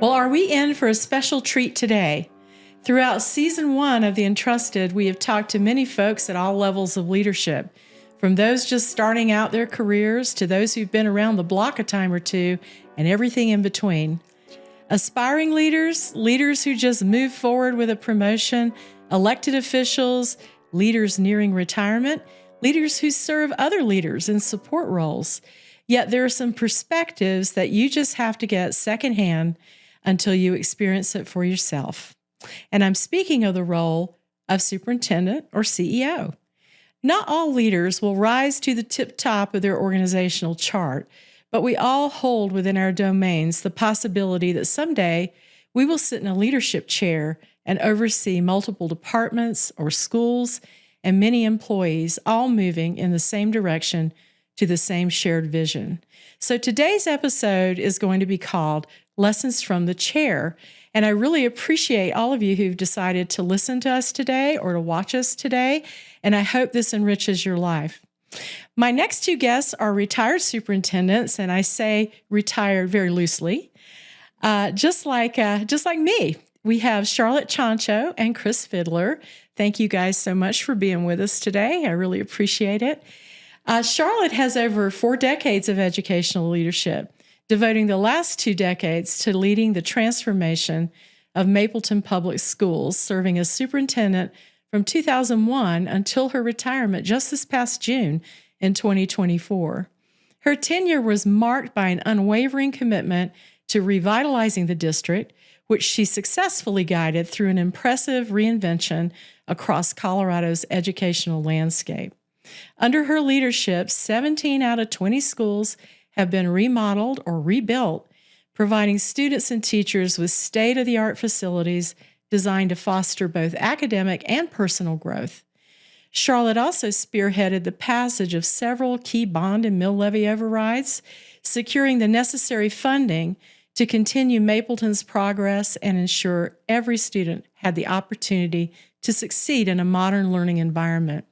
Well, are we in for a special treat today? Throughout Season 1 of the entrustED, we have talked to many folks at all levels of leadership, from those just starting out their careers to those who've been around the block a time or two, and everything in between. Aspiring leaders, leaders who just move forward with a promotion, elected officials, leaders nearing retirement, leaders who serve other leaders in support roles. Yet there are some perspectives that you just have to get secondhand until you experience it for yourself. And I'm speaking of the role of superintendent or CEO. Not all leaders will rise to the tip top of their organizational chart, but we all hold within our domains the possibility that someday we will sit in a leadership chair and oversee multiple departments or schools and many employees all moving in the same direction to the same shared vision. So today's episode is going to be called Lessons from the Chair. And I really appreciate all of you who've decided to listen to us today or to watch us today. And I hope this enriches your life. My next two guests are retired superintendents, and I say retired very loosely. Just like me, we have Charlotte Ciancio and Chris Fiedler. Thank you guys so much for being with us today. I really appreciate it. Charlotte has over 4 decades of educational leadership, devoting the last 2 decades to leading the transformation of Mapleton Public Schools, serving as superintendent from 2001 until her retirement just this past June in 2024. Her tenure was marked by an unwavering commitment to revitalizing the district, which she successfully guided through an impressive reinvention across Colorado's educational landscape. Under her leadership, 17 out of 20 schools have been remodeled or rebuilt, providing students and teachers with state-of-the-art facilities designed to foster both academic and personal growth. Charlotte also spearheaded the passage of several key bond and mill levy overrides, securing the necessary funding to continue Mapleton's progress and ensure every student had the opportunity to succeed in a modern learning environment.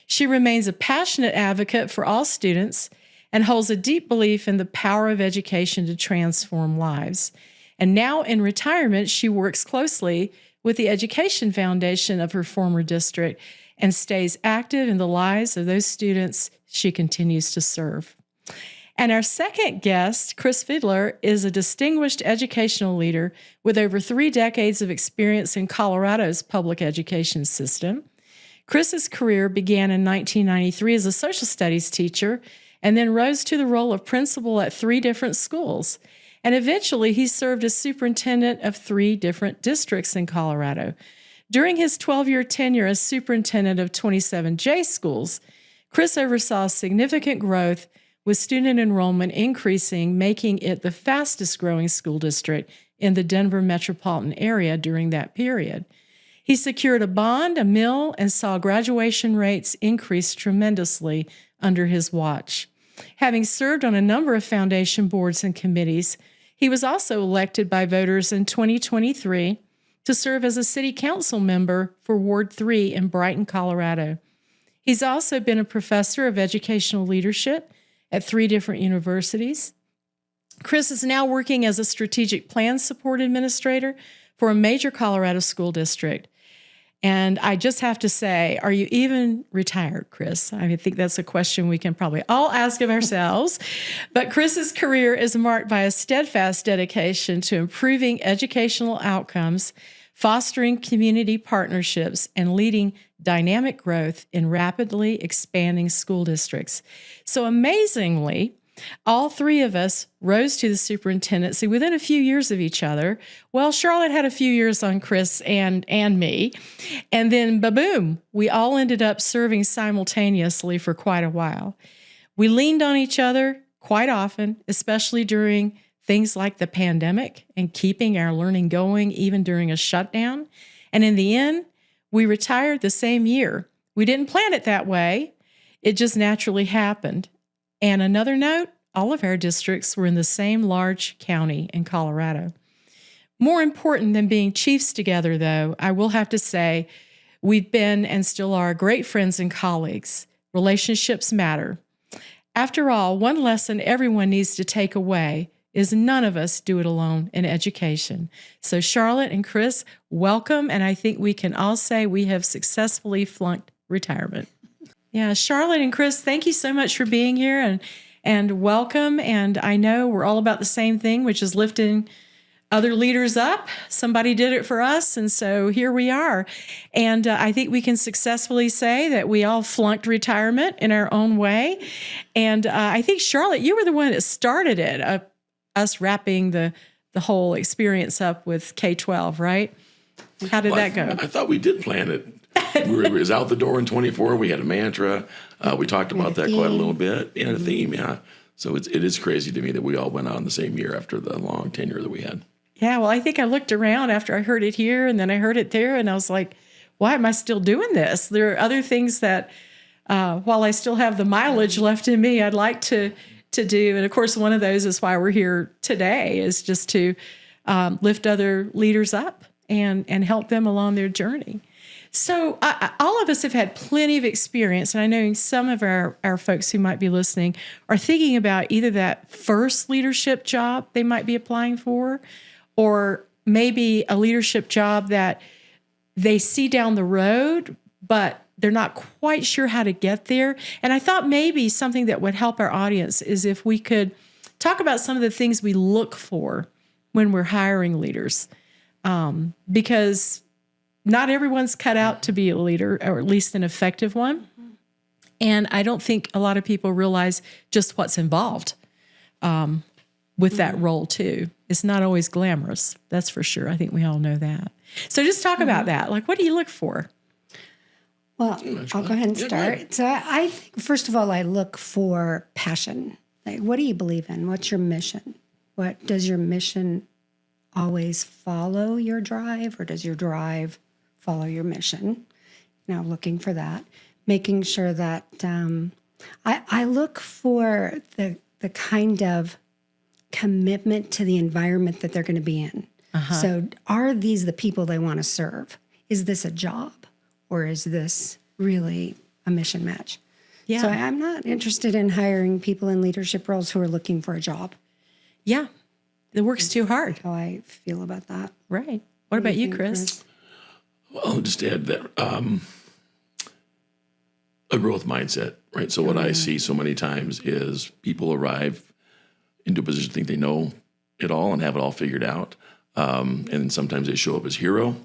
She remains a passionate advocate for all students and holds a deep belief in the power of education to transform lives. And now in retirement, she works closely with the Education Foundation of her former district and stays active in the lives of those students she continues to serve. And our second guest, Chris Fiedler, is a distinguished educational leader with over 3 decades of experience in Colorado's public education system. Chris's career began in 1993 as a social studies teacher and then rose to the role of principal at 3 different schools. And eventually, he served as superintendent of 3 different districts in Colorado. During his 12-year tenure as superintendent of 27 J schools, Chris oversaw significant growth with student enrollment increasing, making it the fastest growing school district in the Denver metropolitan area during that period. He secured a bond, a mill, and saw graduation rates increase tremendously under his watch. Having served on a number of foundation boards and committees, he was also elected by voters in 2023 to serve as a city council member for Ward 3 in Brighton, Colorado. He's also been a professor of educational leadership at 3 different universities. Chris is now working as a strategic plan support administrator for a major Colorado school district. And I just have to say, are you even retired, Chris? I think that's a question we can probably all ask of ourselves. But Chris's career is marked by a steadfast dedication to improving educational outcomes, fostering community partnerships, and leading dynamic growth in rapidly expanding school districts. So amazingly, all 3 of us rose to the superintendency within a few years of each other. Well, Charlotte had a few years on Chris and me. And then, ba-boom, we all ended up serving simultaneously for quite a while. We leaned on each other quite often, especially during things like the pandemic and keeping our learning going even during a shutdown. And in the end, we retired the same year. We didn't plan it that way. It just naturally happened. And another note, all of our districts were in the same large county in Colorado. More important than being chiefs together, though, I will have to say we've been and still are great friends and colleagues. Relationships matter. After all, one lesson everyone needs to take away is none of us do it alone in education. So Charlotte and Chris, welcome. And I think we can all say we have successfully flunked retirement. Yeah, Charlotte and Chris, thank you so much for being here and welcome. And I know we're all about the same thing, which is lifting other leaders up. Somebody did it for us, and so here we are. And I think we can successfully say that we all flunked retirement in our own way. And I think, Charlotte, you were the one that started it, us wrapping the whole experience up with K-12, right? How did that go? I thought we did plan it. It was out the door in 24. We had a mantra. We talked about that quite a little bit. And a theme, yeah. So it is crazy to me that we all went out in the same year after the long tenure that we had. Yeah, well, I think I looked around after I heard it here, and then I heard it there, and I was like, why am I still doing this? There are other things that, while I still have the mileage left in me, I'd like to do. And, of course, one of those is why we're here today, is just to lift other leaders up and help them along their journey. So all of us have had plenty of experience, and I know some of our folks who might be listening are thinking about either that first leadership job they might be applying for, or maybe a leadership job that they see down the road, but they're not quite sure how to get there. And I thought maybe something that would help our audience is if we could talk about some of the things we look for when we're hiring leaders, because not everyone's cut out to be a leader, or at least an effective one. And I don't think a lot of people realize just what's involved with that role too. It's not always glamorous, that's for sure. I think we all know that. So just talk about that. Like, what do you look for? Well, I'll go ahead and start. So I think, first of all, I look for passion. Like, what do you believe in? What's your mission? What does your mission always follow your drive, or does your drive follow your mission? Now, looking for that, making sure that I look for the kind of commitment to the environment that they're going to be in. So are these the people they want to serve? Is this a job, or is this really a mission match? Yeah. So I'm not interested in hiring people in leadership roles who are looking for a job. Yeah. The work's too hard. How I feel about that. Right. What about you, Chris? Well, I'll just add that a growth mindset, right? So what I see so many times is people arrive into a position, think they know it all and have it all figured out. And sometimes they show up as hero.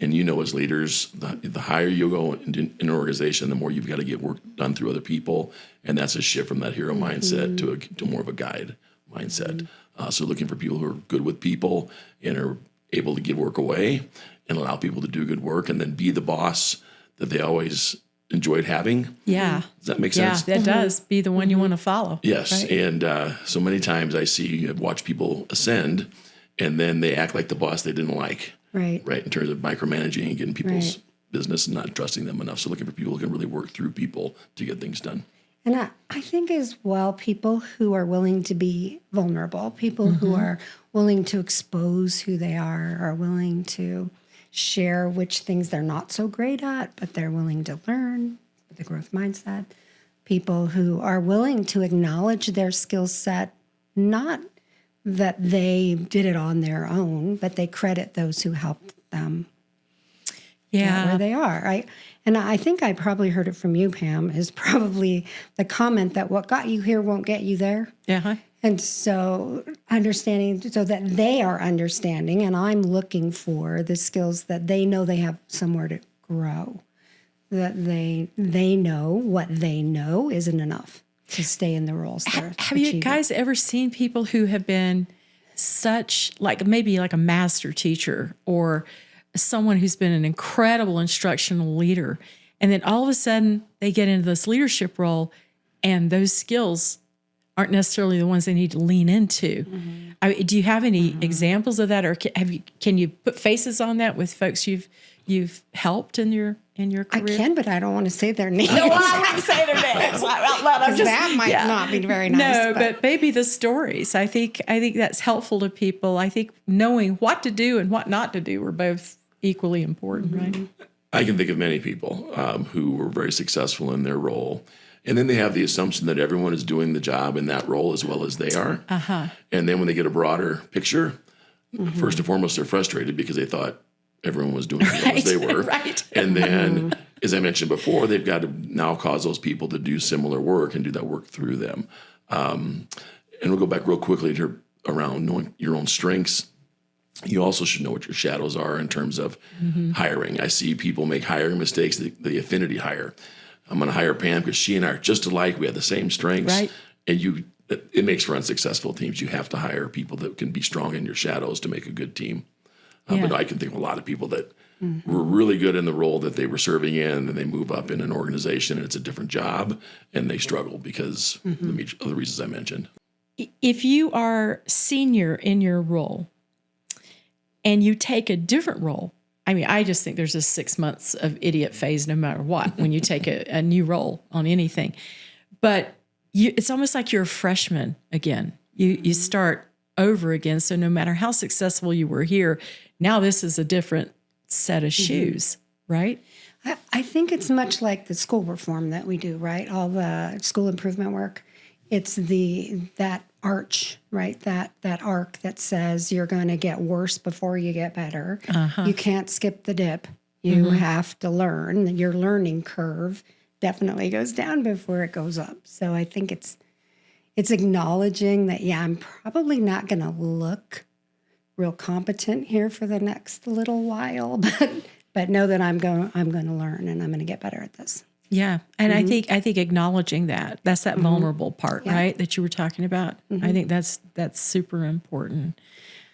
And as leaders, the higher you go in an organization, the more you've got to get work done through other people. And that's a shift from that hero mindset to more of a guide mindset. So looking for people who are good with people and are able to give work away and allow people to do good work, and then be the boss that they always enjoyed having. Yeah. Does that make sense? Yeah, that does. Be the one you want to follow. Yes. Right? And so many times I've watched people ascend, and then they act like the boss they didn't like. Right. Right. In terms of micromanaging and getting people's business and not trusting them enough. So looking for people who can really work through people to get things done. And I think as well, people who are willing to be vulnerable, people who are willing to expose who they are willing to share which things they're not so great at, but they're willing to learn, the growth mindset. People who are willing to acknowledge their skill set, not that they did it on their own, but they credit those who helped them get where they are. I think I probably heard it from you, Pam, is probably the comment that what got you here won't get you there. Yeah. And so understanding so that they are understanding, and I'm looking for the skills that they know they have somewhere to grow, that they know what they know isn't enough to stay in the roles they're Have you achieving. guys ever seen people who have been such, maybe like a master teacher or someone who's been an incredible instructional leader, and then all of a sudden they get into this leadership role and those skills aren't necessarily the ones they need to lean into? Do you have any examples of that, or can you put faces on that with folks you've helped in your career? I can, but I don't want to say their names. No, I wouldn't say their names out loud. That might not be very nice. No, but maybe the stories. I think that's helpful to people. I think knowing what to do and what not to do are both equally important, right? I can think of many people who were very successful in their role And then they have the assumption that everyone is doing the job in that role as well as they are. And then when they get a broader picture, first and foremost, they're frustrated because they thought everyone was doing as well as they were. And then, as I mentioned before, they've got to now cause those people to do similar work and do that work through them. And we'll go back real quickly to around knowing your own strengths. You also should know what your shadows are in terms of hiring. I see people make hiring mistakes, the affinity hire. I'm going to hire Pam because she and I are just alike. We have the same strengths. And it makes for unsuccessful teams. You have to hire people that can be strong in your shadows to make a good team. But I can think of a lot of people that were really good in the role that they were serving in, and they move up in an organization and it's a different job, and they struggle because of the reasons I mentioned. If you are senior in your role and you take a different role, I mean, I just think there's a 6 months of idiot phase no matter what when you take a new role on anything. But it's almost like you're a freshman again. You start over again. So no matter how successful you were here, now this is a different set of shoes, right? I think it's much like the school reform that we do, right? All the school improvement work. It's that arch, right? That arc that says you're going to get worse before you get better. You can't skip the dip. You have to learn. Your learning curve definitely goes down before it goes up. So I think it's acknowledging that, I'm probably not going to look real competent here for the next little while, but know that I'm going to learn and I'm going to get better at this. Yeah. And I think acknowledging that's that vulnerable part, right? That you were talking about. I think that's super important.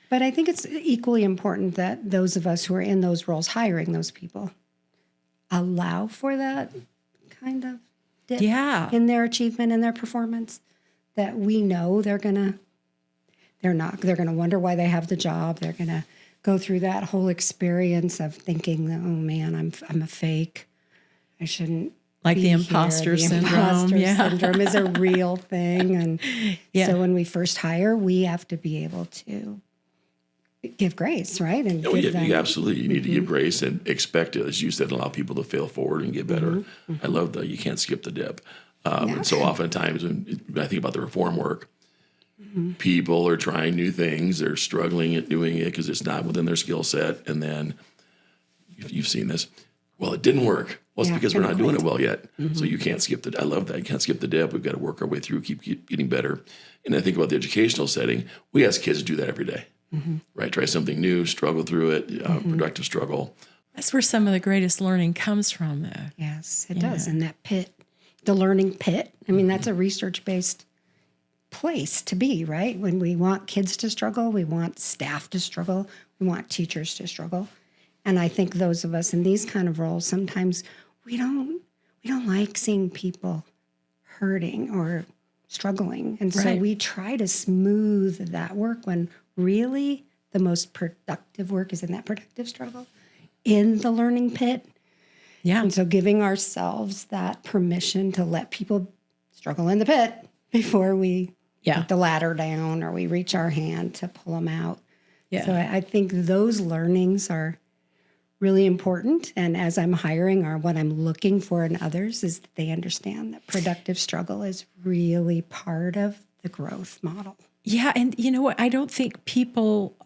But I think it's equally important that those of us who are in those roles, hiring those people, allow for that kind of dip in their achievement and their performance, that we know they're going to wonder why they have the job. They're going to go through that whole experience of thinking, oh man, I'm a fake. I shouldn't. Like the imposter syndrome. The imposter syndrome is a real thing. And so when we first hire, we have to be able to give grace, right? And absolutely. You need to give grace and expect it, as you said, allow people to fail forward and get better. I love that you can't skip the dip. And so oftentimes when I think about the reform work, people are trying new things. They're struggling at doing it because it's not within their skill set. And then, if you've seen this, well, it didn't work. Well, it's because we're not doing it well yet. So you can't skip I love that. You can't skip the dip. We've got to work our way through, keep getting better. And I think about the educational setting. We ask kids to do that every day, right? Try something new, struggle through it, productive struggle. That's where some of the greatest learning comes from, though. Yes, it does. And that pit, the learning pit, I mean, that's a research-based place to be, right? When we want kids to struggle, we want staff to struggle, we want teachers to struggle. And I think those of us in these kind of roles, sometimes we don't like seeing people hurting or struggling. And so we try to smooth that work when really the most productive work is in that productive struggle, in the learning pit. Yeah. And so giving ourselves that permission to let people struggle in the pit before we put the ladder down or we reach our hand to pull them out. Yeah. So I think those learnings are really important. And as I'm hiring, or what I'm looking for in others, is that they understand that productive struggle is really part of the growth model. Yeah. And you know what? I don't think people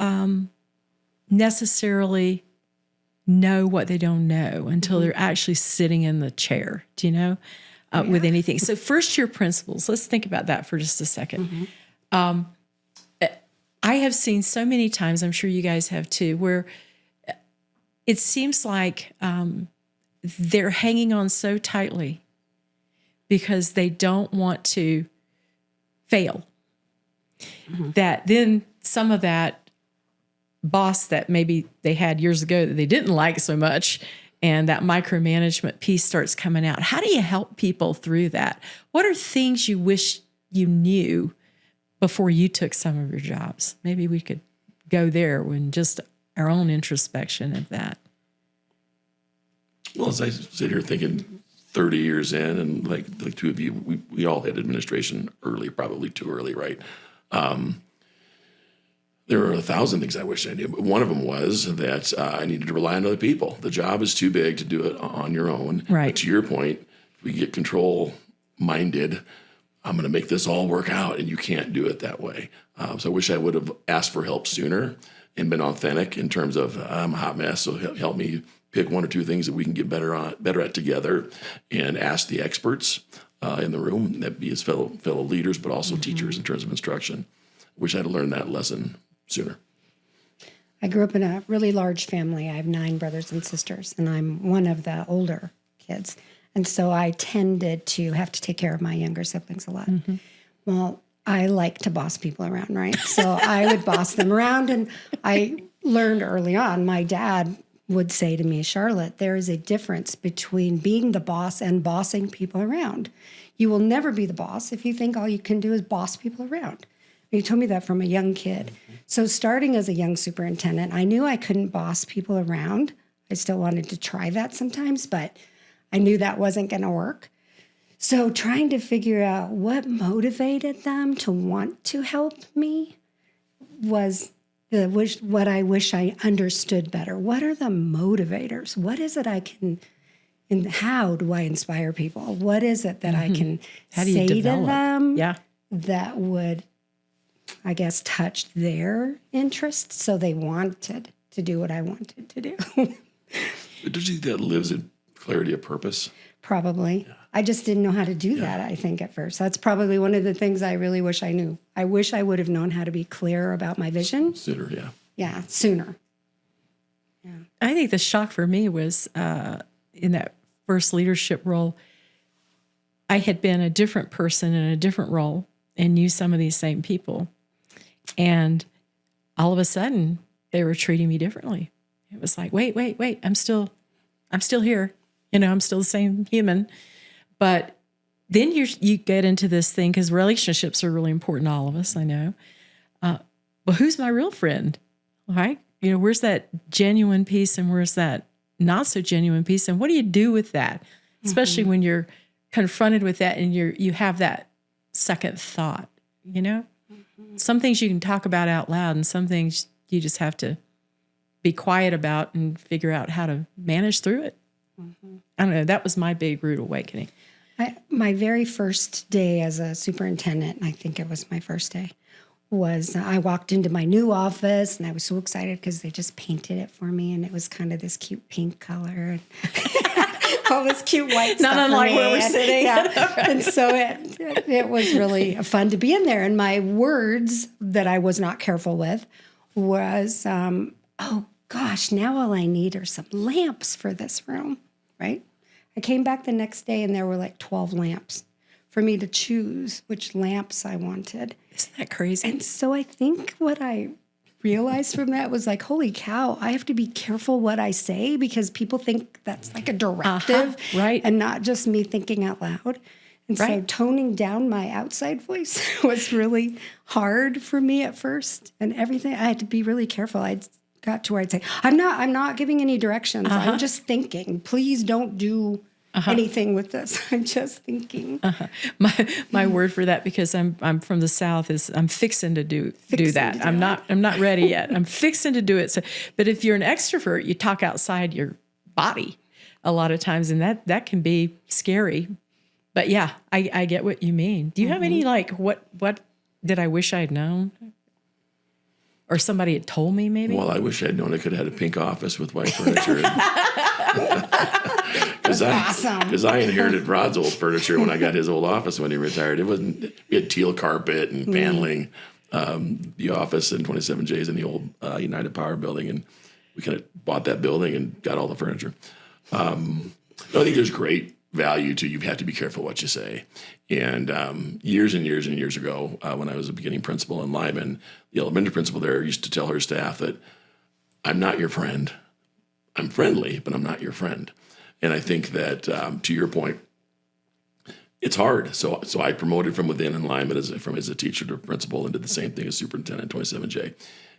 necessarily know what they don't know until they're actually sitting in the chair, do you know, with anything. So first year principals, let's think about that for just a second. I have seen so many times, I'm sure you guys have too, where it seems like they're hanging on so tightly because they don't want to fail. That then some of that boss that maybe they had years ago that they didn't like so much, and that micromanagement piece starts coming out. How do you help people through that? What are things you wish you knew before you took some of your jobs? Maybe we could go there when just our own introspection of that. Well, as I sit here thinking 30 years in, and like the two of you, we all had administration early, probably too early, right? There are 1,000 things I wish I knew, but one of them was that I needed to rely on other people. The job is too big to do it on your own. Right. But to your point, if we get control minded. I'm going to make this all work out, and you can't do it that way. So I wish I would have asked for help sooner and been authentic in terms of I'm a hot mess, so help me pick one or two things that we can get better at together, and ask the experts in the room, that be as fellow leaders, but also teachers in terms of instruction. Wish I'd learned that lesson sooner. I grew up in a really large family. I have 9 brothers and sisters, and I'm one of the older kids. And so I tended to have to take care of my younger siblings a lot. Well, I like to boss people around, right? So I would boss them around, and I learned early on, my dad would say to me, Charlotte, there is a difference between being the boss and bossing people around. You will never be the boss if you think all you can do is boss people around. He told me that from a young kid. So starting as a young superintendent, I knew I couldn't boss people around. I still wanted to try that sometimes, but I knew that wasn't going to work. So trying to figure out what motivated them to want to help me was what I wish I understood better. What are the motivators? What is it I can, and how do I inspire people? What is it that I can say to them that would, I guess, touch their interests so they wanted to do what I wanted to do? Don't you think that lives in clarity of purpose? Probably. Yeah. I just didn't know how to do that, I think, at first. That's probably one of the things I really wish I knew. I wish I would have known how to be clear about my vision. Sooner, yeah. Yeah, sooner. Yeah. I think the shock for me was in that first leadership role, I had been a different person in a different role and knew some of these same people. And all of a sudden, they were treating me differently. It was like, wait, I'm still here. I'm still the same human. But then you get into this thing, because relationships are really important to all of us, I know. Well, who's my real friend, right? Where's that genuine piece and where's that not so genuine piece? And what do you do with that? Especially when you're confronted with that and you have that second thought, Some things you can talk about out loud, and some things you just have to be quiet about and figure out how to manage through it. I don't know. That was my big rude awakening. My very first day as a superintendent, I think it was my first day, was I walked into my new office, and I was so excited because they just painted it for me, and it was kind of this cute pink color and all this cute white stuff. Not unlike where we're sitting. Yeah. And so it was really fun to be in there. And my words that I was not careful with was, oh gosh, now all I need are some lamps for this room, right? I came back the next day and there were like 12 lamps for me to choose which lamps I wanted. Isn't that crazy? And so I think what I realized from that was like, holy cow, I have to be careful what I say, because people think that's like a directive, right? And not just me thinking out loud. And so toning down my outside voice was really hard for me at first, and everything. I had to be really careful. I got to where I'd say, I'm not giving any directions. I'm just thinking. Please don't do anything with this. I'm just thinking. My word for that, because I'm from the South, is I'm fixing to do that. I'm not ready yet. I'm fixing to do it. So, but if you're an extrovert, you talk outside your body a lot of times, and that can be scary. But yeah, I get what you mean. Do you have any what did I wish I had known? Or somebody had told me, maybe? Well, I wish I'd known I could have had a pink office with white furniture. Because I inherited Rod's old furniture when I got his old office when he retired. We had teal carpet and paneling. The office in 27J is in the old United Power building, and we kind of bought that building and got all the furniture. I think there's great value to you have to be careful what you say. And years and years and years ago, when I was a beginning principal in Lyman, the elementary principal there used to tell her staff that I'm not your friend. I'm friendly, but I'm not your friend. And I think that, to your point, it's hard. So I promoted from within in Lyman as a teacher to principal, and did the same thing as superintendent in 27J.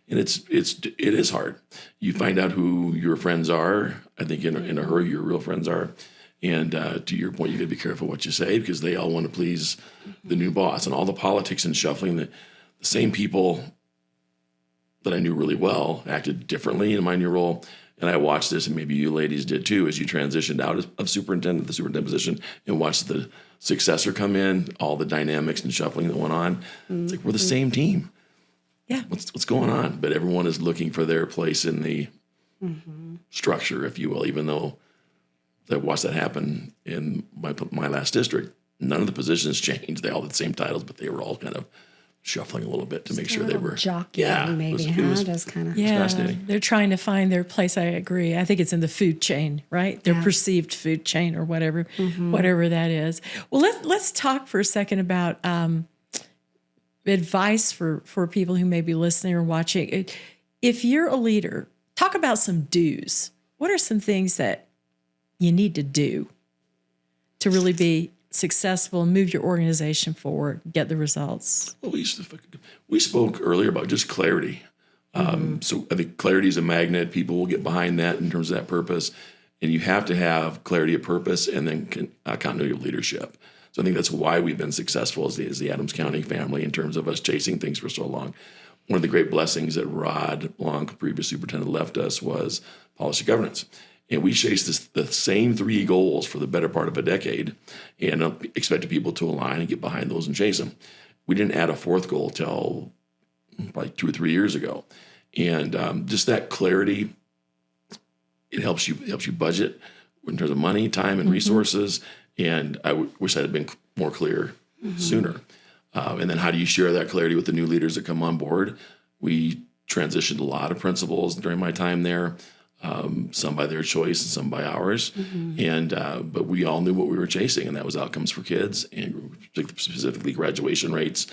And it is hard. You find out who your friends are. I think in a hurry, your real friends are. And to your point, you got to be careful what you say, because they all want to please the new boss, and all the politics and shuffling. The same people that I knew really well acted differently in my new role. And I watched this, and maybe you ladies did too, as you transitioned out of the superintendent position, and watched the successor come in, all the dynamics and shuffling that went on. It's like, we're the same team. Yeah. What's going on? But everyone is looking for their place in the structure, if you will, even though I watched that happen in my last district. None of the positions changed. They all had the same titles, but they were all kind of shuffling a little bit to make sure they were jockeying, maybe, just kind of fascinating. They're trying to find their place. I agree. I think it's in the food chain, right? Their perceived food chain or whatever that is. Well, let's talk for a second about advice for people who may be listening or watching. If you're a leader, talk about some do's. What are some things that you need to do to really be successful, move your organization forward, get the results? Well, we spoke earlier about just clarity. So I think clarity is a magnet. People will get behind that in terms of that purpose. And you have to have clarity of purpose and then continuity of leadership. So I think that's why we've been successful as the Adams County family in terms of us chasing things for so long. One of the great blessings that Rod Long, previous superintendent, left us was policy governance. And we chased the same 3 goals for the better part of a decade and expected people to align and get behind those and chase them. We didn't add a 4th goal till probably 2 or 3 years ago. And just that clarity, it helps you budget in terms of money, time, and resources. And I wish I had been more clear sooner. And then how do you share that clarity with the new leaders that come on board? We transitioned a lot of principals during my time there. Some by their choice and some by ours. And but we all knew what we were chasing, and that was outcomes for kids, and specifically graduation rates,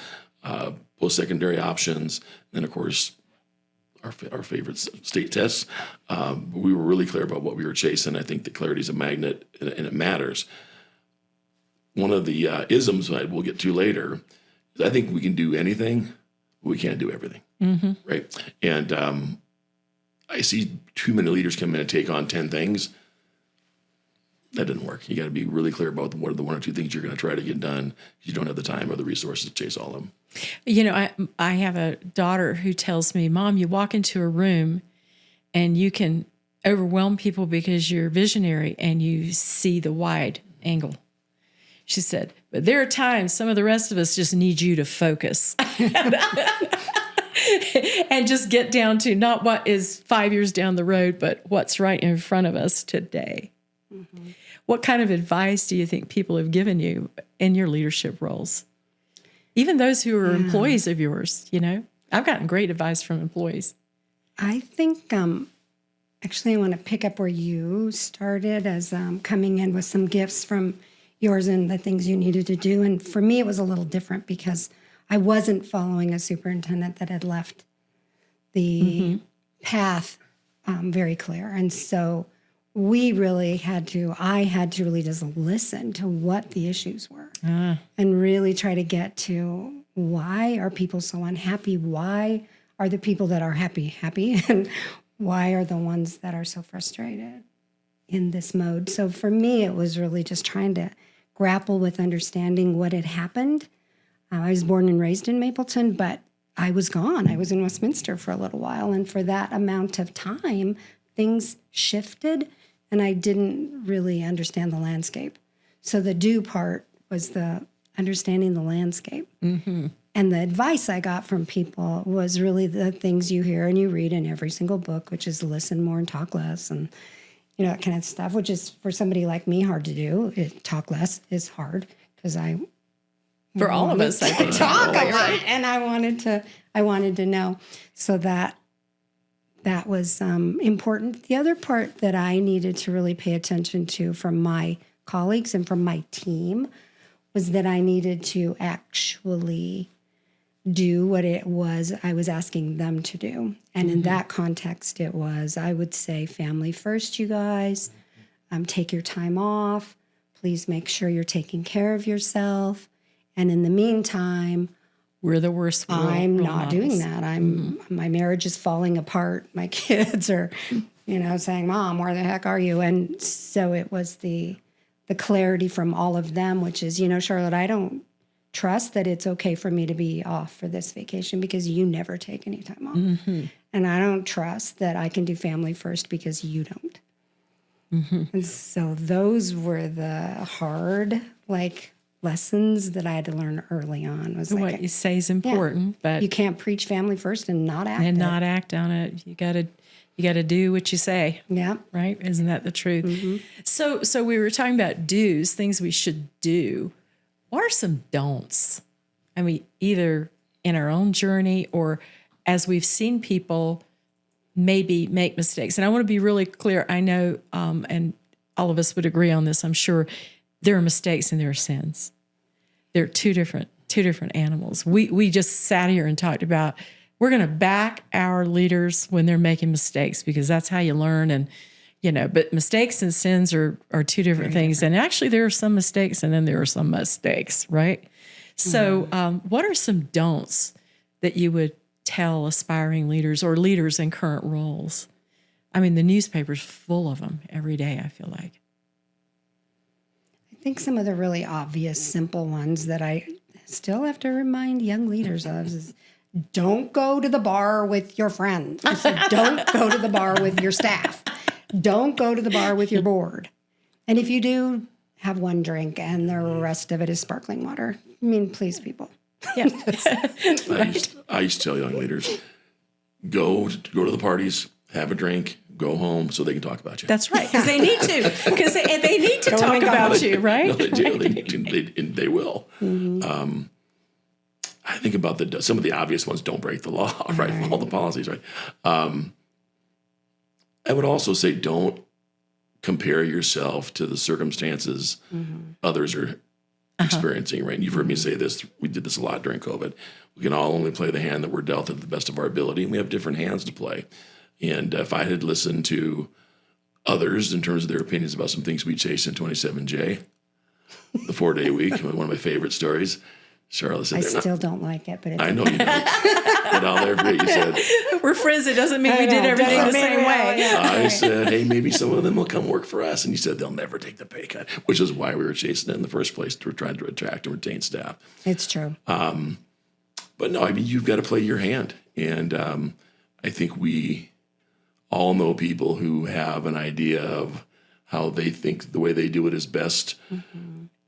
post-secondary options, and then, of course, our favorite state tests. We were really clear about what we were chasing. I think that clarity is a magnet, and it matters. One of the isms that we'll get to later is I think we can do anything, but we can't do everything, right? And I see too many leaders come in and take on 10 things. That didn't work. You got to be really clear about what are the 1 or 2 things you're going to try to get done. You don't have the time or the resources to chase all of them. You know, I have a daughter who tells me, Mom, you walk into a room and you can overwhelm people because you're visionary and you see the wide angle. She said, but there are times some of the rest of us just need you to focus. And just get down to not what is 5 years down the road, but what's right in front of us today. What kind of advice do you think people have given you in your leadership roles? Even those who are employees of yours, you know? I've gotten great advice from employees. I think, actually, I want to pick up where you started as coming in with some gifts from yours and the things you needed to do. And for me, it was a little different because I wasn't following a superintendent that had left the path very clear. And so I had to really just listen to what the issues were and really try to get to why are people so unhappy? Why are the people that are happy? And why are the ones that are so frustrated in this mode? So for me, it was really just trying to grapple with understanding what had happened. I was born and raised in Mapleton, but I was gone. I was in Westminster for a little while. And for that amount of time, things shifted and I didn't really understand the landscape. So the do part was the understanding the landscape. And the advice I got from people was really the things you hear and you read in every single book, which is listen more and talk less and, you know, that kind of stuff, which is for somebody like me hard to do. Talk less is hard because for all of us, I think. Talk a lot, and I wanted to know. So that was important. The other part that I needed to really pay attention to from my colleagues and from my team was that I needed to actually do what it was I was asking them to do. And in that context, it was, I would say, family first, you guys. Take your time off. Please make sure you're taking care of yourself. And in the meantime, we're the worst. I'm not doing that. My marriage is falling apart. My kids are, saying, Mom, where the heck are you? And so it was the clarity from all of them, which is, Charlotte, I don't trust that it's okay for me to be off for this vacation because you never take any time off. And I don't trust that I can do family first because you don't. And so those were the hard, lessons that I had to learn early on. Was What you say is important, but you can't preach family first and not act not act on it. You gotta do what you say. Yeah. Right? Isn't that the truth? So we were talking about do's, things we should do. What are some don'ts? I mean, either in our own journey or as we've seen people maybe make mistakes. And I want to be really clear. I know, and all of us would agree on this, I'm sure, there are mistakes and there are sins. They're two different animals. We just sat here and talked about we're going to back our leaders when they're making mistakes because that's how you learn. And, but mistakes and sins are two different things. And actually there are some mistakes and then there are some mistakes, right? So what are some don'ts that you would tell aspiring leaders or leaders in current roles? I mean, the newspaper's full of them every day, I feel like. I think some of the really obvious, simple ones that I still have to remind young leaders of is don't go to the bar with your friends. Don't go to the bar with your staff. Don't go to the bar with your board. And if you do, have one drink and the rest of it is sparkling water. I mean, please, people. Yeah. I used to tell young leaders, go to the parties, have a drink, go home so they can talk about you. That's right, because they need to. Because they need to talk about you, right? No, they do. They will. I think about some of the obvious ones. Don't break the law, right? All the policies, right? I would also say don't compare yourself to the circumstances others are experiencing, right? And you've heard me say this. We did this a lot during COVID. We can all only play the hand that we're dealt at the best of our ability, and we have different hands to play. And if I had listened to others in terms of their opinions about some things we chased in 27J, the 4-day week, one of my favorite stories, Charlotte said, I still don't like it, but it's I know you don't. But I'll never forget you said, we're friends. It doesn't mean we did everything the same way. I said, hey, maybe some of them will come work for us. And you said they'll never take the pay cut, which is why we were chasing it in the first place. We're trying to attract and retain staff. It's true. But no, I mean, you've got to play your hand. And I think we all know people who have an idea of how they think the way they do it is best.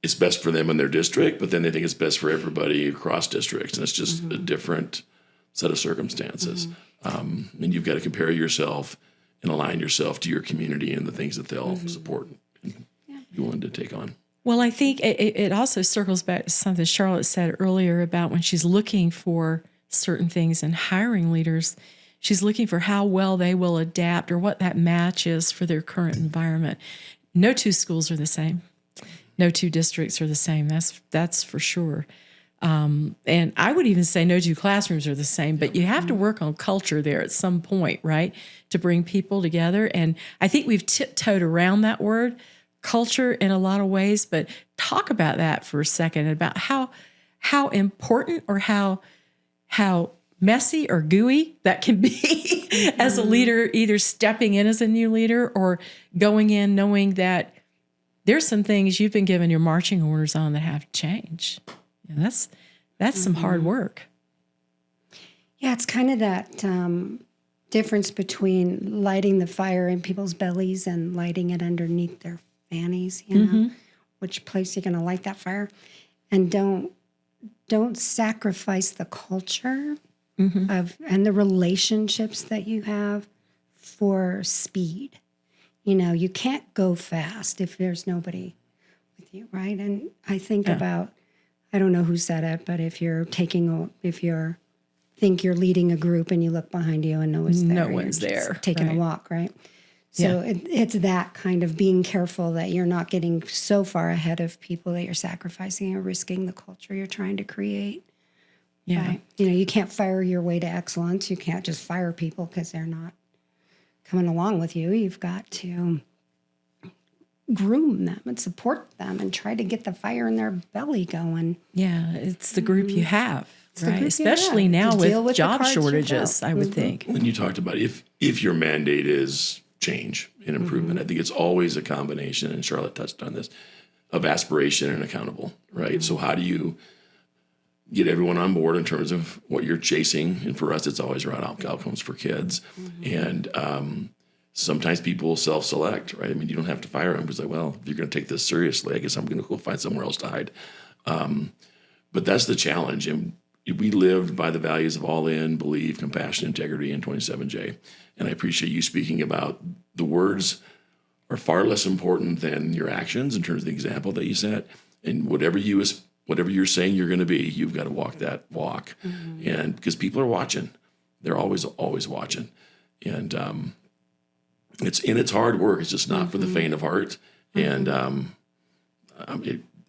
It's best for them in their district, but then they think it's best for everybody across districts. And it's just a different set of circumstances. And you've got to compare yourself and align yourself to your community and the things that they'll support and be willing to take on. Well, I think it also circles back to something Charlotte said earlier about when she's looking for certain things and hiring leaders, she's looking for how well they will adapt or what that match is for their current environment. No two schools are the same. No two districts are the same. That's for sure. And I would even say no two classrooms are the same, but you have to work on culture there at some point, right, to bring people together. And I think we've tiptoed around that word, culture, in a lot of ways, but talk about that for a second, about how important or how messy or gooey that can be as a leader, either stepping in as a new leader or going in knowing that there's some things you've been given your marching orders on that have to change. And that's some hard work. Yeah, it's kind of that difference between lighting the fire in people's bellies and lighting it underneath their fannies, you know, which place you're going to light that fire. And don't sacrifice the culture and the relationships that you have for speed. You know, you can't go fast if there's nobody with you, right? And I think about, I don't know who said it, but if you're think you're leading a group and you look behind you and no one's there, no one's there, taking a walk, right? So it's that kind of being careful that you're not getting so far ahead of people that you're sacrificing or risking the culture you're trying to create. Yeah. Right? You know, you can't fire your way to excellence. You can't just fire people because they're not coming along with you. You've got to groom them and support them and try to get the fire in their belly going. Yeah, it's the group you have, right? Especially now with job shortages, I would think. When you talked about if your mandate is change and improvement, I think it's always a combination, and Charlotte touched on this, of aspiration and accountable, right? So how do you get everyone on board in terms of what you're chasing? And for us, it's always around outcomes for kids. And sometimes people self-select, right? I mean, you don't have to fire them. It's like, well, if you're going to take this seriously, I guess I'm going to go find somewhere else to hide. But that's the challenge. And we lived by the values of all in, believe, compassion, integrity, and 27J. And I appreciate you speaking about the words are far less important than your actions in terms of the example that you set. And whatever you're saying you're going to be, you've got to walk that walk. And because people are watching, they're always watching. And it's hard work. It's just not for the faint of heart. And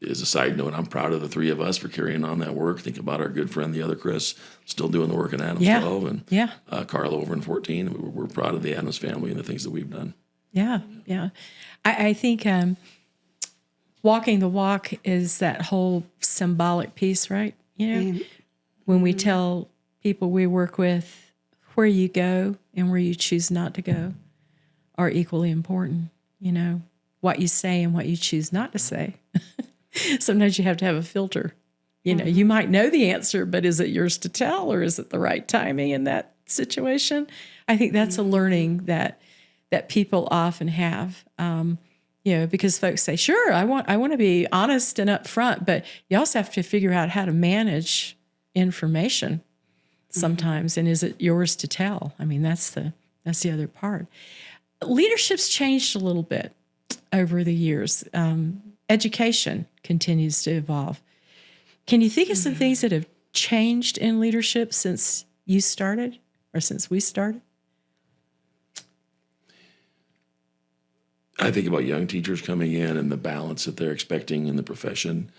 as a side note, I'm proud of the three of us for carrying on that work. Think about our good friend, the other Chris, still doing the work in Adams 12, and Carl over in 14. We're proud of the Adams family and the things that we've done. Yeah. I think walking the walk is that whole symbolic piece, right? When we tell people we work with, where you go and where you choose not to go are equally important. What you say and what you choose not to say. Sometimes you have to have a filter. You might know the answer, but is it yours to tell, or is it the right timing in that situation? I think that's a learning that people often have. Because folks say, "Sure, I want to be honest and upfront," but you also have to figure out how to manage information sometimes, and is it yours to tell? I mean, that's the other part. Leadership's changed a little bit over the years. Education continues to evolve. Can you think of some things that have changed in leadership since you started or since we started? I think about young teachers coming in and the balance that they're expecting in the profession.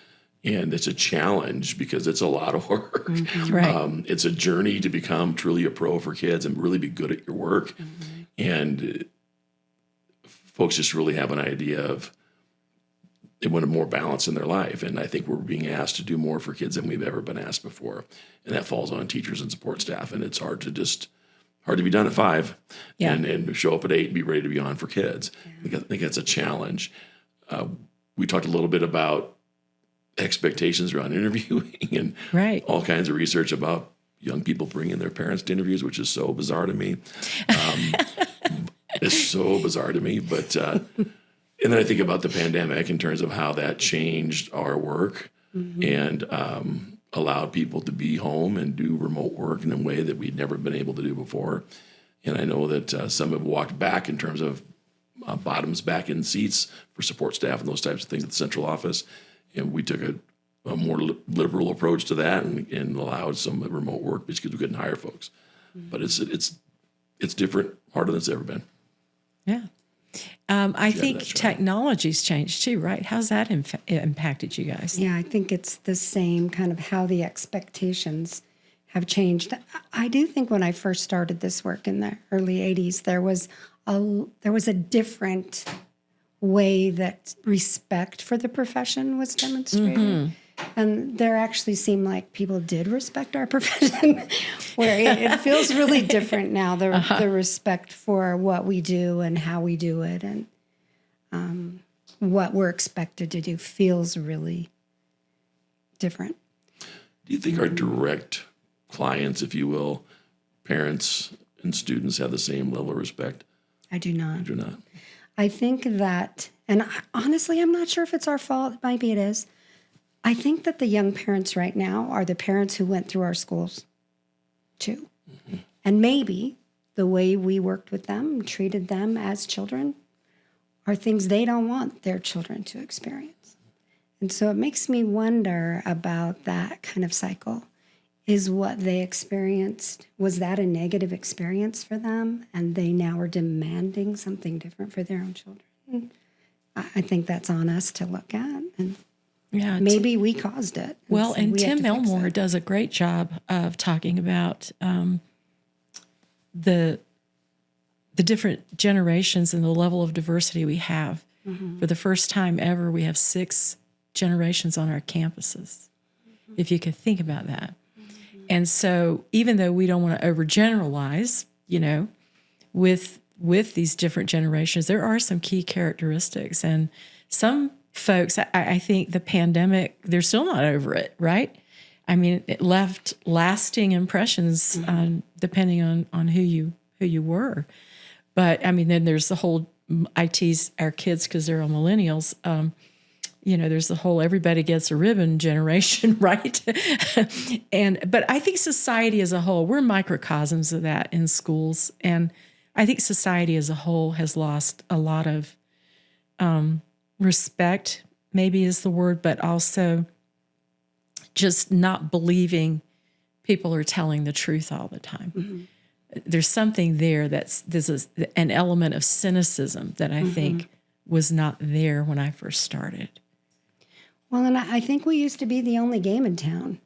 And it's a challenge because it's a lot of work. Right. It's a journey to become truly a pro for kids and really be good at your work. And folks just really have an idea of they want more balance in their life. And I think we're being asked to do more for kids than we've ever been asked before. And that falls on teachers and support staff. And it's hard to be done at 5 and show up at 8 and be ready to be on for kids. I think that's a challenge. We talked a little bit about expectations around interviewing and all kinds of research about young people bringing their parents to interviews, which is so bizarre to me. It's so bizarre to me. But and then I think about the pandemic in terms of how that changed our work and allowed people to be home and do remote work in a way that we'd never been able to do before. And I know that some have walked back in terms of bottoms back in seats for support staff and those types of things at the central office. And we took a more liberal approach to that and allowed some remote work because we couldn't hire folks. But it's different, harder than it's ever been. Yeah. I think technology's changed too, right? How's that impacted you guys? Yeah, I think it's the same kind of how the expectations have changed. I do think when I first started this work in the early 80s, there was a different way that respect for the profession was demonstrated. And there actually seemed like people did respect our profession, where it feels really different now, the respect for what we do and how we do it and what we're expected to do feels really different. Do you think our direct clients, if you will, parents and students have the same level of respect? I do not. I do not. I think that, and honestly, I'm not sure if it's our fault. Maybe it is. I think that the young parents right now are the parents who went through our schools, too. And maybe the way we worked with them, treated them as children, are things they don't want their children to experience. And so it makes me wonder about that kind of cycle. Is what they experienced, was that a negative experience for them? And they now are demanding something different for their own children? I think that's on us to look at. And maybe we caused it. Well, and Tim Elmore does a great job of talking about the different generations and the level of diversity we have. For the first time ever, we have 6 generations on our campuses, if you could think about that. And so even though we don't want to overgeneralize, with these different generations, there are some key characteristics. And some folks, I think the pandemic, they're still not over it, right? I mean, it left lasting impressions depending on who you were. But I mean, then there's the whole, I tease our kids because they're all millennials, there's the whole everybody gets a ribbon generation, right? But I think society as a whole, we're microcosms of that in schools. And I think society as a whole has lost a lot of respect, maybe is the word, but also just not believing people are telling the truth all the time. Mm-hmm. There's something there there's an element of cynicism that I think was not there when I first started. Well, and I think we used to be the only game in town,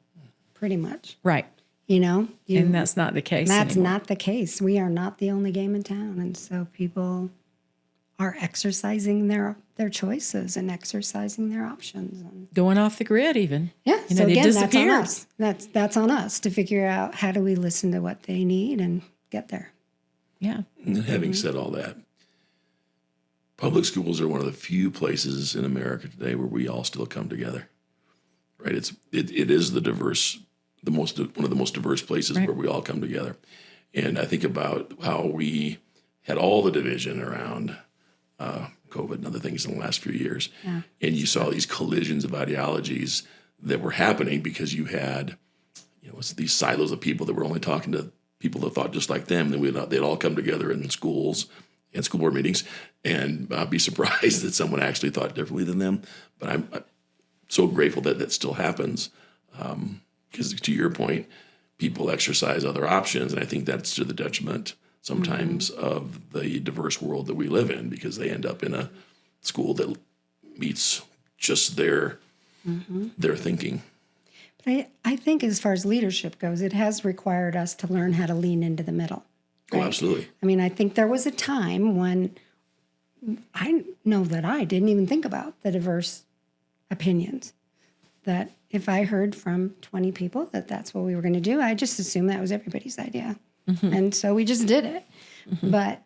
pretty much. Right. And that's not the case That's anymore. not the case. We are not the only game in town. And so people are exercising their choices and exercising their options. And going off the grid even. Yeah. So again, that's on disappeared. us. That's on us to figure out how do we listen to what they need and get there. Yeah. And having said all that, public schools are one of the few places in America today where we all still come together. Right? It is one of the most diverse places where we all come together. And I think about how we had all the division around COVID and other things in the last few years. Yeah. And you saw these collisions of ideologies that were happening because you had, these silos of people that were only talking to people that thought just like them. Then they'd all come together in schools and school board meetings, and I'd be surprised that someone actually thought differently than them. But I'm so grateful that still happens, because to your point, people exercise other options, and I think that's to the detriment sometimes of the diverse world that we live in, because they end up in a school that meets just their thinking. But I think as far as leadership goes, it has required us to learn how to lean into the middle. Right? Oh, absolutely. I mean, I think there was a time when I know that I didn't even think about the diverse opinions. That if I heard from 20 people that that's what we were going to do, I just assumed that was everybody's idea. Mm-hmm. And so we just did it. Mm-hmm. But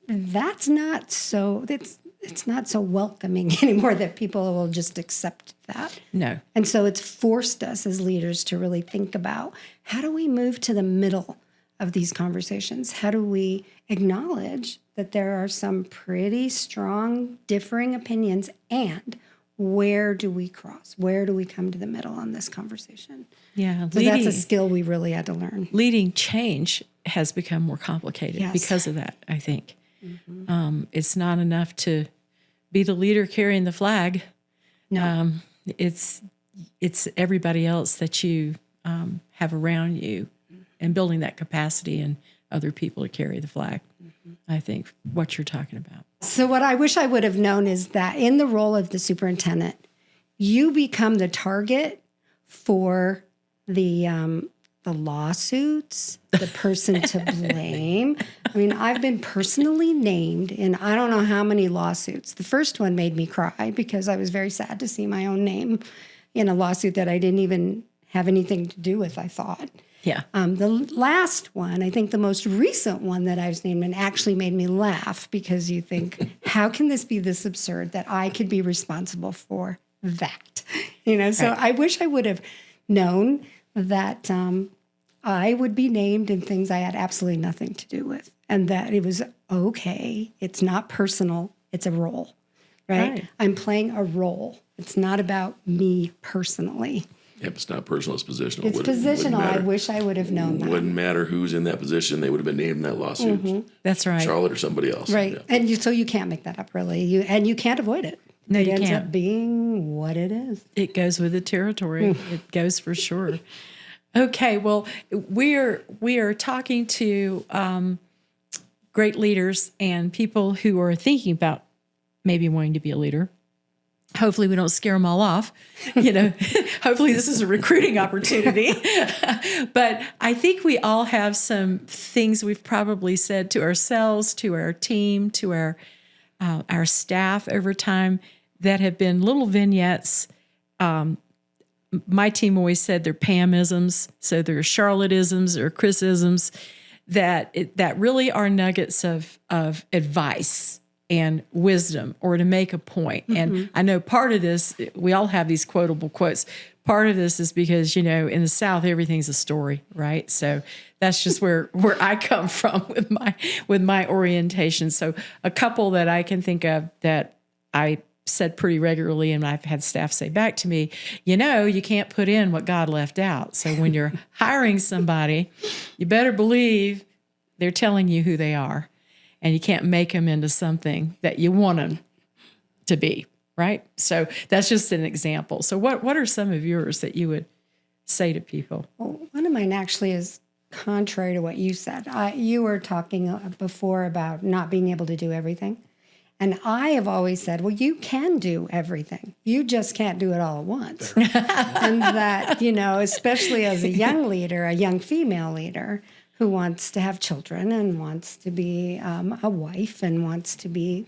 that's not so, it's not so welcoming anymore that people will just accept that. No. And so it's forced us as leaders to really think about, how do we move to the middle of these conversations? How do we acknowledge that there are some pretty strong differing opinions, and where do we cross? Where do we come to the middle on this conversation? Yeah. So that's a skill we really had to learn. Leading change has become more complicated because of that, I think. Mm-hmm. It's not enough to be the leader carrying the flag. No. It's everybody else that you have around you, and building that capacity in other people to carry the flag. I think what you're talking about. So what I wish I would have known is that in the role of the superintendent, you become the target for the lawsuits, the person to blame. I mean, I've been personally named in I don't know how many lawsuits. The first one made me cry because I was very sad to see my own name in a lawsuit that I didn't even have anything to do with, I thought. Yeah. The last one, I think the most recent one that I was named in, actually made me laugh, because you think, how can this be this absurd that I could be responsible for that? So right. I wish I would have known that I would be named in things I had absolutely nothing to do with, and that it was okay. It's not personal. It's a role, right? I'm playing a role. It's not about me personally. Yep, it's not personal, it's positional. It's positional. I wish I would have known that. Wouldn't matter who's in that position. They would have been named in that lawsuit. Mm-hmm. That's right. Charlotte or somebody else. Right. Yeah. And so you can't make that up, really. You can't avoid it. No, you can't. It ends can't. up being what it is. It goes with the territory. It goes for sure. Okay, well, we are talking to great leaders and people who are thinking about maybe wanting to be a leader. Hopefully we don't scare them all off. Hopefully this is a recruiting opportunity. But I think we all have some things we've probably said to ourselves, to our team, to our staff over time that have been little vignettes. My team always said they're Pam-isms, so they're Charlotte-isms or Chris-isms that really are nuggets of advice and wisdom, or to make a point. Mm-hmm. And I know part of this, we all have these quotable quotes. Part of this is because, in the South, everything's a story, right? So that's just where I come from with my orientation. So a couple that I can think of that I said pretty regularly, and I've had staff say back to me, you can't put in what God left out. So when you're hiring somebody, you better believe they're telling you who they are, and you can't make them into something that you want them to be, right? So that's just an example. So what are some of yours that you would say to people? Well, one of mine actually is contrary to what you said. You were talking before about not being able to do everything. And I have always said, well, you can do everything. You just can't do it all at once. And that, especially as a young leader, a young female leader who wants to have children and wants to be a wife and wants to be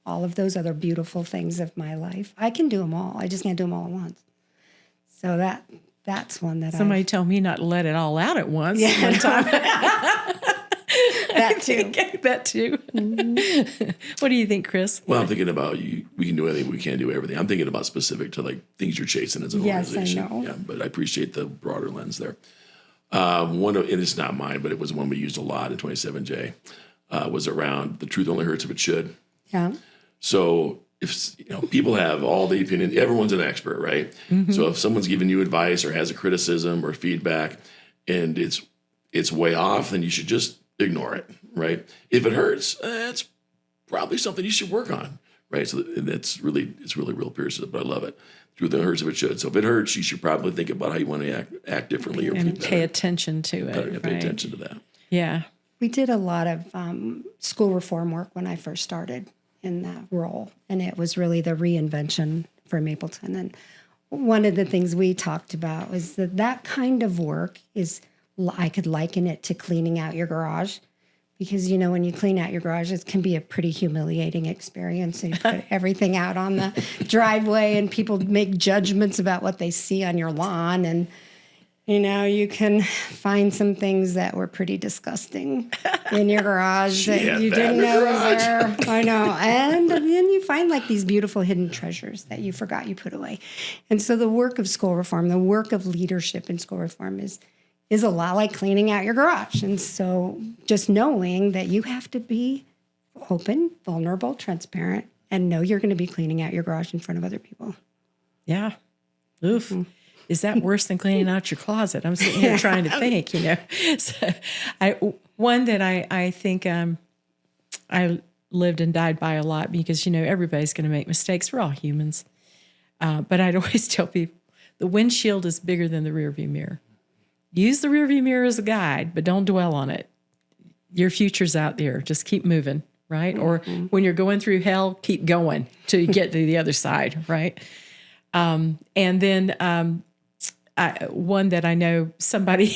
all of those other beautiful things of my life. I can do them all. I just can't do them all at once. So that's one that somebody told me not to let it all out at once. Yeah, one time. That too. That too. Mm-hmm. What do you think, Chris? Well, I'm thinking about we can do anything, we can't do everything. I'm thinking about specific to like things you're chasing as an organization. Yes, I know. Yeah, but I appreciate the broader lens there. And it's not mine, but it was one we used a lot in 27J. Was around the truth only hurts if it should. Yeah. So if people have all the opinion, everyone's an expert, right? Mm-hmm. So if someone's giving you advice or has a criticism or feedback, and it's way off, then you should just ignore it, right? If it hurts, it's probably something you should work on, right? So it's really real piercing, but I love it. Truth only hurts if it should. So if it hurts, you should probably think about how you want to act differently, or and pay attention to it. Pay attention to that. Yeah. We did a lot of school reform work when I first started in that role, and it was really the reinvention for Mapleton. And one of the things we talked about was that kind of work is, I could liken it to cleaning out your garage, because when you clean out your garage, it can be a pretty humiliating experience. And you put everything out on the driveway, and people make judgments about what they see on your lawn, and you can find some things that were pretty disgusting in your garage that you didn't know was there. I know. And then you find like these beautiful hidden treasures that you forgot you put away. And so the work of school reform, the work of leadership in school reform is a lot like cleaning out your garage. And so just knowing that you have to be open, vulnerable, transparent, and know you're going to be cleaning out your garage in front of other people. Yeah. Oof. Mm-hmm. Is that worse than cleaning out your closet? I'm sitting here trying to think, So one that I think I lived and died by a lot, because, everybody's going to make mistakes. We're all humans. But I'd always tell people the windshield is bigger than the rearview mirror. Use the rearview mirror as a guide, but don't dwell on it. Your future's out there. Just keep moving, right? Mm-hmm. Or when you're going through hell, keep going till you get to the other side, right? And then one that I know somebody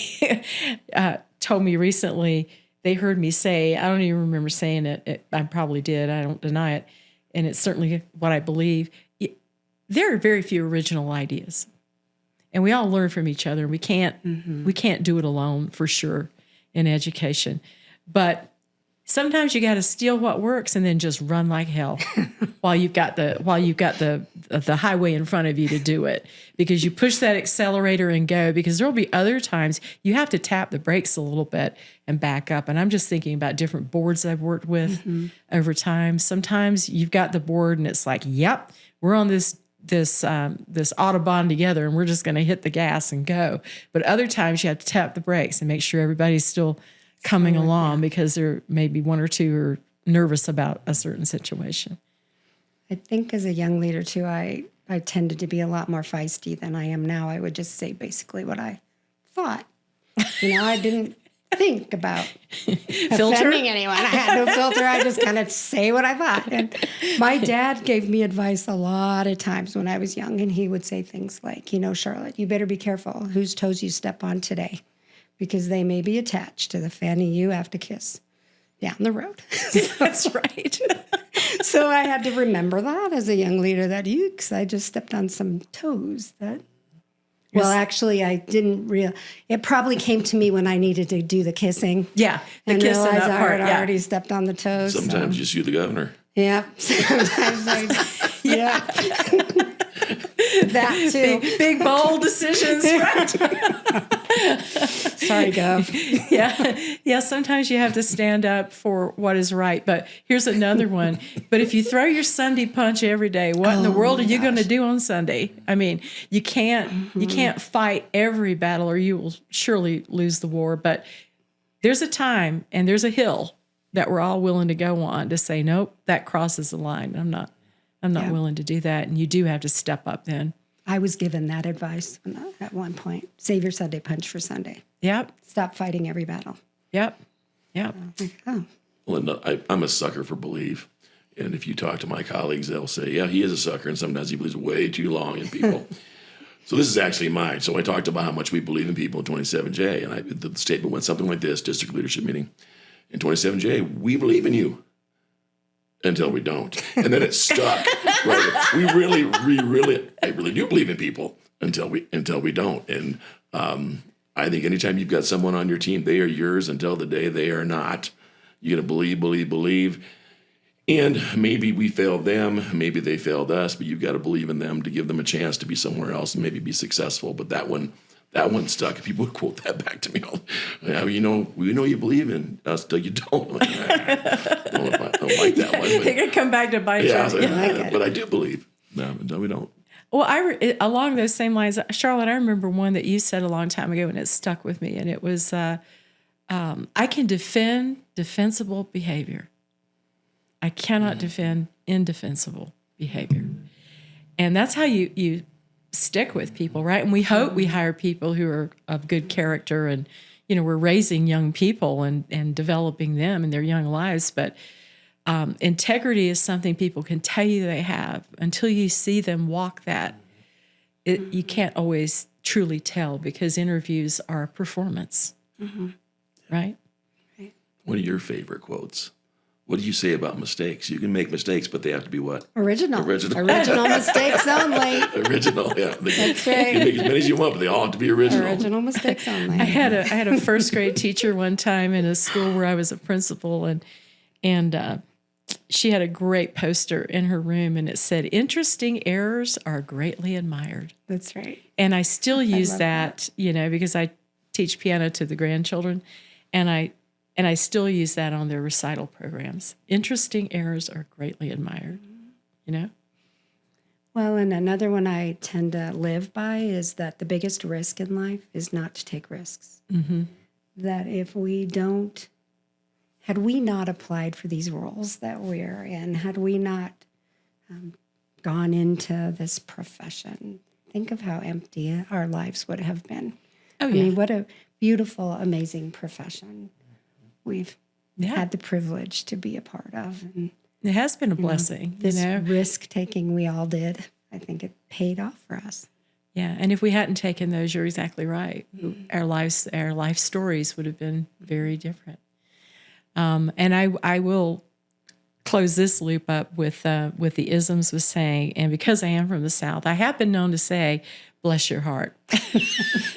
told me recently, they heard me say, I don't even remember saying it. I probably did. I don't deny it. And it's certainly what I believe. There are very few original ideas. And we all learn from each other. We can't do it alone, for sure, in education. But sometimes you got to steal what works and then just run like hell while you've got the highway in front of you to do it, because you push that accelerator and go, because there'll be other times you have to tap the brakes a little bit and back up. And I'm just thinking about different boards I've worked with over time. Sometimes you've got the board and it's like, yep, we're on this Autobahn together and we're just going to hit the gas and go. But other times you have to tap the brakes and make sure everybody's still coming along, because there may be one or two who are nervous about a certain situation. I think as a young leader too, I tended to be a lot more feisty than I am now. I would just say basically what I thought. I didn't think about offending anyone. I had no filter. I just kind of say what I thought. And my dad gave me advice a lot of times when I was young, and he would say things like, Charlotte, you better be careful whose toes you step on today, because they may be attached to the fanny you have to kiss down the road. That's right. So I had to remember that as a young leader, because I just stepped on some toes that, well, actually, I didn't it probably came to me when I needed to do the kissing. Yeah, the and kissing realized that part. I had already stepped on the toes. Sometimes you sue the governor. Yeah. Sometimes That too. Big bold decisions, right? Sorry, Gov. Yeah. Sometimes you have to stand up for what is right. But here's another one. But if you throw your Sunday punch every day, what in the world are you going to do on Sunday? I mean, you can't fight every battle, or you will surely lose the war. But there's a time and there's a hill that we're all willing to go on to say, nope, that crosses the line. I'm not willing to do that. And you do have to step up then. I was given that advice at one point. Save your Sunday punch for Sunday. Yep. Stop fighting every battle. Yep. Oh. Well, I'm a sucker for belief. And if you talk to my colleagues, they'll say, yeah, he is a sucker. And sometimes he believes way too long in people. So this is actually mine. So I talked about how much we believe in people in 27J. And the statement went something like this, district leadership meeting. In 27J, we believe in you until we don't. And then it stuck. Right? I really do believe in people until we don't. And I think anytime you've got someone on your team, they are yours until the day they are not. You got to believe. And maybe we failed them, maybe they failed us, but you've got to believe in them to give them a chance to be somewhere else and maybe be successful. But that one stuck. People would quote that back to me. We know you believe in us till you don't. I don't like that one. They could come back to bite you. But I do believe. No, we don't. Well, along those same lines, Charlotte, I remember one that you said a long time ago, and it stuck with me. And it was, I can defend defensible behavior. I cannot defend indefensible behavior. And that's how you stick with people, right? And we hope we hire people who are of good character, and, we're raising young people and developing them in their young lives. But integrity is something people can tell you they have. Until you see them walk that, you can't always truly tell, because interviews are a performance, right? One of your favorite quotes. What do you say about mistakes? You can make mistakes, but they have to be what? Original mistakes only. Original, yeah. That's right. You can make as many as you want, but they all have to be original. Original mistakes only. I had a first grade teacher one time in a school where I was a principal, and she had a great poster in her room, and it said, "Interesting errors are greatly admired." That's right. And I still use that, because I teach piano to the grandchildren, and I still use that on their recital programs. Interesting errors are greatly admired, Well, and another one I tend to live by is that the biggest risk in life is not to take risks. Mm-hmm. That had we not applied for these roles that we're in, had we not gone into this profession, think of how empty our lives would have been. Oh, yeah. I mean, what a beautiful, amazing profession we've had the privilege to be a part of. And it has been a blessing. This risk-taking we all did, I think it paid off for us. Yeah, and if we hadn't taken those, you're exactly right. Our life stories would have been very different. And I will close this loop up with the isms was saying, and because I am from the South, I have been known to say, "Bless your heart."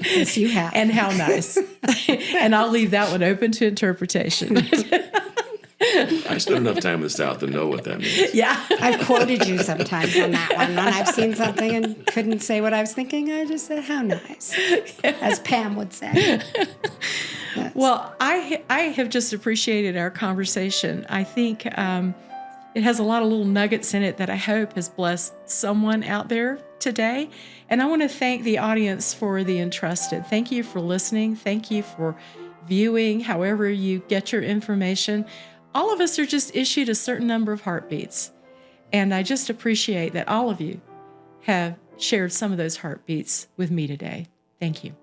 Yes, you have. And how nice. And I'll leave that one open to interpretation. I spent enough time in the South to know what that means. Yeah. I've quoted you sometimes on that one. When I've seen something and couldn't say what I was thinking, I just said, "How nice," as Pam would say. Yes. Well, I have just appreciated our conversation. I think it has a lot of little nuggets in it that I hope has blessed someone out there today. And I want to thank the audience for the entrusted. Thank you for listening. Thank you for viewing, however you get your information. All of us are just issued a certain number of heartbeats. And I just appreciate that all of you have shared some of those heartbeats with me today. Thank you.